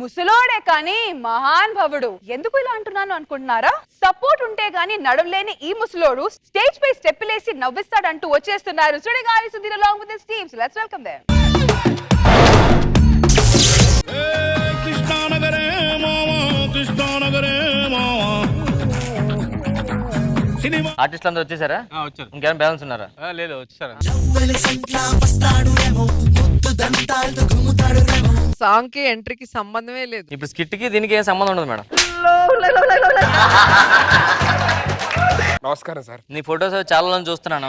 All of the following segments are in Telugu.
ముసలోడే కానీ మహాన్ భవుడు. ఎందుకు ఇలా అంటున్నాను అనుకుంటున్నారా? సపోర్ట్ ఉంటే గానీ నడవలేని ఈ ముసలోడు స్టేజ్ పై స్టెప్పులేసి నవ్విస్తాడంటూ వచ్చేస్తున్నారు. Sudigali Sudheer along with his teams. Let's welcome them. ఆర్టిస్టులు అందరూ వచ్చేసారా? వచ్చారు. ఇంకేమైనా బ్యాలెన్స్ ఉన్నారా? లేదు వచ్చారు. సాంగ్ కి ఎంట్రీకి సంబంధమే లేదు. ఇప్పుడు స్కిట్ కి దీనికి ఏం సంబంధం ఉండదు మేడం. నమస్కారం సార్. నీ ఫొటోస్ చాలా మంది చూస్తున్నాను.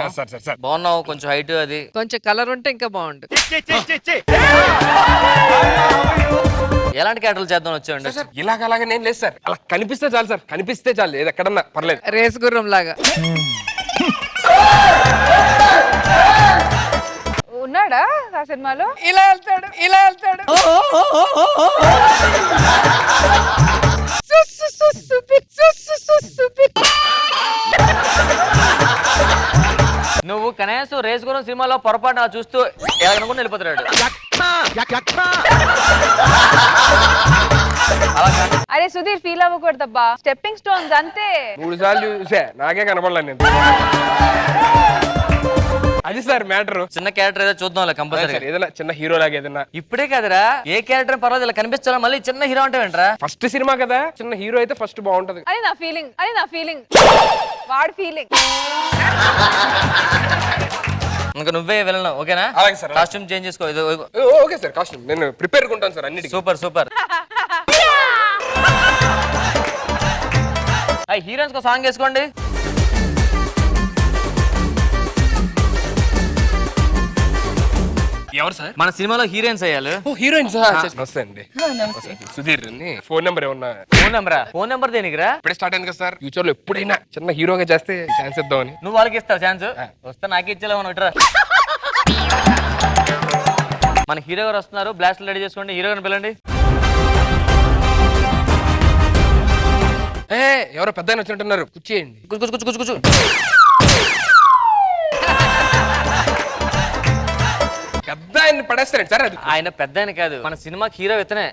సార్ బాగున్నావు, కొంచెం హైట్ అది. కొంచెం కలర్ ఉంటే ఇంకా బాగుండు. ఎలాంటి క్యారెక్టర్లు చేద్దాం వచ్చాయండి? సార్ ఇలాగలాగా నేను లేదు సార్, అలా కనిపిస్తే చాలు సార్, కనిపిస్తే చాలు, ఏది ఎక్కడన్నా పర్లేదు. రేస్ గుర్రం లాగా ఉన్నాడా ఆ సినిమాలో? ఇలా వెళ్తాడు, ఇలా వెళ్తాడు. నువ్వు కనీసం రేస్ గురం సినిమాలో పొరపాటు చూస్తూ ఎలాగనుకుని వెళ్ళిపోతాడు. అరే సుధీర్ ఫీల్ అవ్వకూడదబ్బా, స్టెప్పింగ్ స్టోన్స్ అంతే. 3 సార్లు చూసా, నాకే కనపడలేదు నేను. అది సార్ మ్యాటర్. చిన్న క్యారెక్టర్ ఏదో చూద్దాం కంపల్సరీ. ఏదైనా చిన్న హీరో లాగా ఏదైనా. ఇప్పుడే కదరా ఏ క్యారెక్టర్ పర్వాలేదు, ఇలా కనిపించాలా? మళ్ళీ చిన్న హీరో అంటే ఏంట్రా? ఫస్ట్ సినిమా కదా, చిన్న హీరో అయితే ఫస్ట్ బాగుంటది. అది నా ఫీలింగ్, వాడి ఫీలింగ్. ఇంకా నువ్వే వెళ్ళను, ఓకేనా? అలాగే సార్. కాస్ట్యూమ్ చేంజ్ చేసుకో. ఓకే సార్, కాస్ట్యూమ్ నేను ప్రిపేర్ ఉంటాను సార్ అన్నిటికీ. సూపర్. హీరోయిన్స్ కో సాంగ్ వేసుకోండి. ఎవరు సార్? మన సినిమాలో హీరోయిన్స్ అయ్యాలి. హీరోయిన్స్ నమస్తే అండి. సుధీర్ ఫోన్ నెంబర్ ఏమన్నా? ఫోన్ నెంబర్ దేనికిరా? ఇప్పుడే స్టార్ట్ అయింది కదా సార్, ఫ్యూచర్ లో ఎప్పుడైనా చిన్న హీరోగా చేస్తే ఛాన్స్ ఇద్దామని. నువ్వు వాళ్ళకి ఇస్తావు ఛాన్స్? వస్తే నాకే ఇచ్చేలా ఇట్రా. మన హీరో గారు వస్తున్నారు, బ్లాస్ట్ రెడీ చేసుకోండి. హీరో గారిని పిల్లండి. ఎవరో పెద్ద ఆయన వచ్చినట్టున్నారు, కూర్చేయండి. కూర్చో. పెద్ద ఆయన పడేస్తారండి సార్. అది ఆయన పెద్ద ఆయన కాదు, మన సినిమాకి హీరో ఇతనే.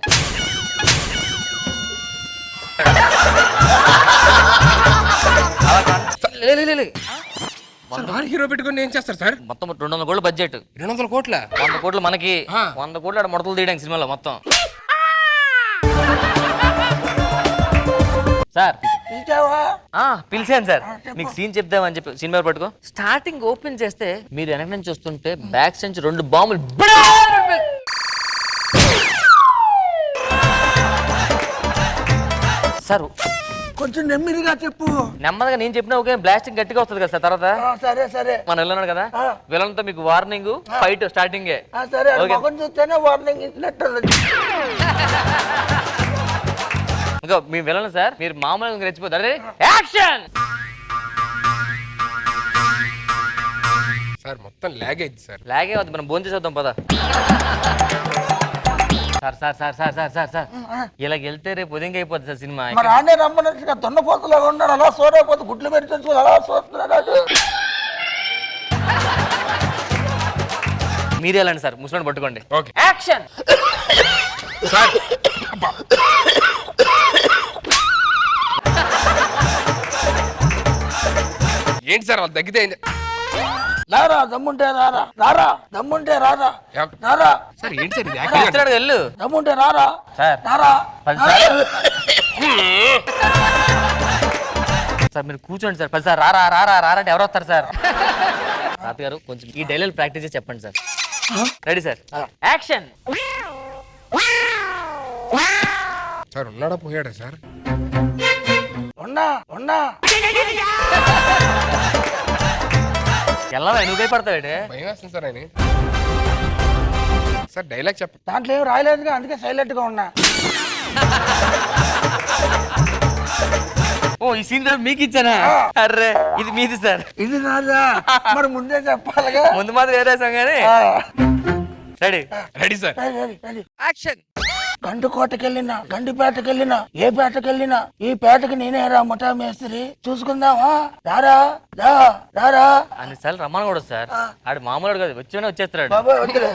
హీరో పెట్టుకుని ఏం చేస్తారు సార్? మొత్తం 200 కోట్ల బడ్జెట్. 200 కోట్ల? 100 కోట్లు మనకి, 100 కోట్లు ఆడ ముడతలు తీయడానికి సినిమాలో మొత్తం. సార్ పిలిచాను సార్, మీకు సీన్ చెప్దామని చెప్పి. సినిమా పట్టుకో. స్టార్టింగ్ ఓపెన్ చేస్తే మీరు వెనక నుంచి వస్తుంటే బ్యాక్ నుంచి 2 బాంబులు. సార్ కొంచెం నెమ్మదిగా చెప్పు. నెమ్మదిగా నేను చెప్పినా ఓకే, బ్లాస్టింగ్ గట్టిగా వస్తుంది కదా సార్. తర్వాత సరే మన వెళ్ళన్నాడు కదా, వీళ్ళంతా మీకు వార్నింగ్ ఫైట్ స్టార్టింగ్. సరే చూస్తేనే వార్నింగ్ ఇచ్చినట్టు. ఇంకా మేము వెళ్ళను సార్, మీరు మామూలుగా రెచ్చిపోతారు. Action sir. మొత్తం లాగ్ అయింది సార్. లాగే వద్దు, మనం భోజనం చేసేద్దాం పద. సార్ ఇలా వెళ్తే రేపు ఉదయం అయిపోద్ది సార్ సినిమా. మరి ఆనే రమ్మన్నట్టుగా దొన్నపోతలాగా ఉన్నాడు, అలా సోరైపోతే గుడ్లు పెట్టి అలా చూస్తున్నాడు. మీరే వెళ్ళండి సార్, ముసలాన్ని పట్టుకోండి. ఓకే. Action sir. ఏంటి సార్ వాళ్ళు తగ్గితే రారా దమ్ముంటే రారా దమ్ముంటే రారా సార్? ఏంటి సార్ ఇది? ఇస్తున్నాడు, వెళ్ళు. దమ్ముంటే రారా సార్ రారా. 10 సార్లు సార్ మీరు కూర్చోండి సార్. 10 సార్ రారా అంటే ఎవరు వస్తారు సార్? తాతగారు కొంచెం ఈ డైలాగ్ ప్రాక్టీస్ చేసి చెప్పండి sir. Ready sir, action. Sir ఉన్నాడా పోయాడా సార్? ఉన్నా ఎలా నువ్వు భయపడతావు? భయం వేస్తుంది సార్ ఆయన. సార్ డైలాగ్ చెప్ప. దాంట్లో ఏం రాయలేదుగా, అందుకే సైలెంట్ గా ఉన్నా. ఓ ఈ సీన్ మీకు ఇచ్చానా? అర్రే ఇది మీది సార్. ఇది నాదా? మరి ముందే చెప్పాలిగా. ముందు మాత్రం వేరేసాం కానీ. Ready sir. యాక్షన్. గండికోటకెళ్ళినా గండిపేటకెళ్ళినా ఏ పేటకెళ్ళినా ఈ పేటకి నేనే రా ముఠా మేస్త్రి, చూసుకుందామా రారా. అన్నిసార్లు రమ్మని కూడా సార్, ఆడు మామూలు కాదు, వచ్చేస్తాడు. బాబాయ్ వద్దులే.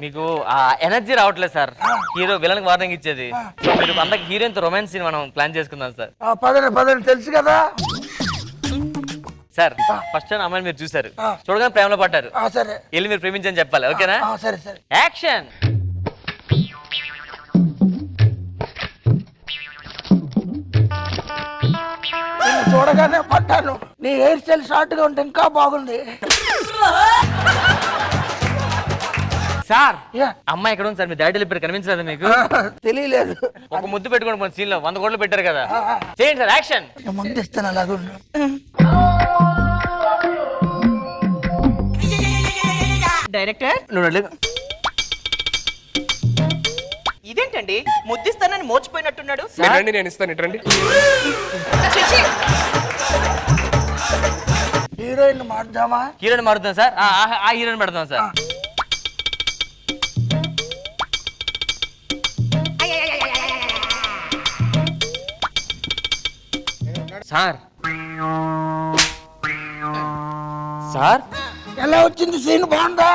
మీకు ఆ ఎనర్జీ రావట్లేదు సార్ హీరో విలన్ వార్నింగ్ ఇచ్చేది సో మీరు అందరికి హీరోయిన్ తో రొమాన్స్ సీన్ మనం ప్లాన్ చేసుకుందాం సార్. పదండి తెలుసు కదా. సార్ ఫస్ట్ టైం అమ్మాయిని మీరు చూసారు, చూడగానే ప్రేమలో పడ్డారు, సరే వెళ్ళి మీరు ప్రేమించని చెప్పాలి. ఓకేనా? సరే. యాక్షన్. నిన్ను చూడగానే పడ్డాను. నీ హెయిర్ స్టైల్ షార్ట్ గా ఉంటే ఇంకా బాగుంది. సార్ అమ్మాయి ఎక్కడ ఉంది సార్? మీ డాడీ వెళ్ళిపోయారు, కనిపించలేదు మీకు? తెలియలేదు. ఒక ముద్దు పెట్టుకోండి మన సీన్ లో 100 కోట్లు పెట్టారు కదా. చేయండి సార్ యాక్షన్. ముందు ఇస్తాను అలాగ. డైరెక్టర్ ఇదేంటండి ముద్దిస్తానని మోచిపోయినట్టున్నాడు. రండి నేను ఇస్తాను, ఇటు రండి. హీరోయిన్ మార్దామా? హీరోయిన్ మారుతాం సార్, ఆ హీరోయిన్ పెడతాం సార్. సార్ సార్ ఎలా వచ్చింది సీన్? బాగుందా?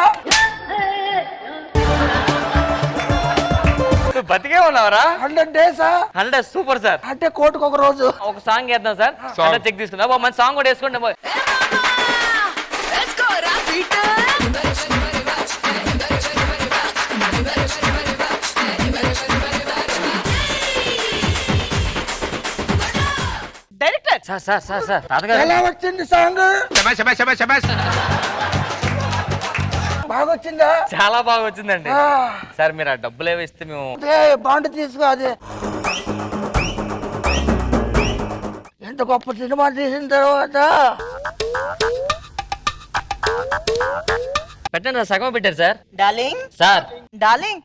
బతికే ఉన్నావరా? 100 days 100 సూపర్ సార్. అంటే కోటికి ఒక రోజు. ఒక సాంగ్ వేద్దాం సార్, చెక్ తీసుకుందాం. మన సాంగ్ కూడా వేసుకోండి. డైరెక్టర్ సార్ తాతగారు ఎలా వచ్చింది సాంగ్? బాగా వచ్చిందా? చాలా బాగా వచ్చిందండి సార్. మీరు ఆ డబ్బులు ఏవి ఇస్తే మేము బాండ్ తీసుకో. అదే ఎంత గొప్ప సినిమా తీసిన తర్వాత పెట్టండి సార్, సగం పెట్టారు sir. Darling sir darling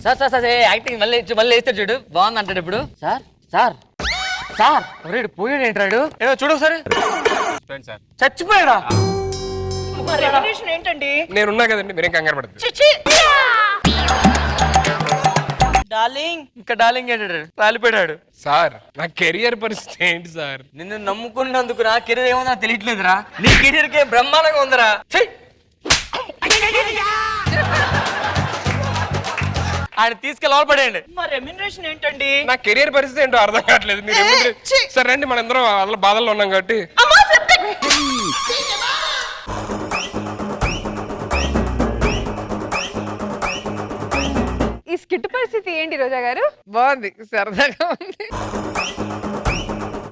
sir acting మళ్ళీ వేస్తాడు చూడు, బాగుంది అంటాడు ఇప్పుడు. సార్ ఒరేడు పోయాడు ఏంటాడు? ఏదో చూడు ఒకసారి. చచ్చిపోయాడా? రెమ్యునరేషన్ ఏంటండి? నేనున్నా కదండి, మీరేం కంగారు పడదు. డార్లింగ్ ఇంకా డార్లింగ్ ఏంటాడు? రాలిపోయాడు. సార్ నా కెరియర్ పరిస్థితి ఏంటి సార్? నిన్ను నమ్ముకున్నందుకు నా కెరీర్ ఏమో నాకు తెలియట్లేదురా. నీ కెరీర్ కే బ్రహ్మాండంగా ఉందిరా. ఆయన తీసుకెళ్ళి లోపడేయండి. మా రెమ్యునరేషన్ ఏంటండి? నా కెరియర్ పరిస్థితి ఏంటో అర్థం కావట్లేదు. మీరు సరే రండి, మనందరం వాళ్ళ బాధల్లో ఉన్నాం కాబట్టి. ఈ స్కిట్ పరిస్థితి ఏంటి రోజా గారు? బాగుంది, సరదాగా ఉంది.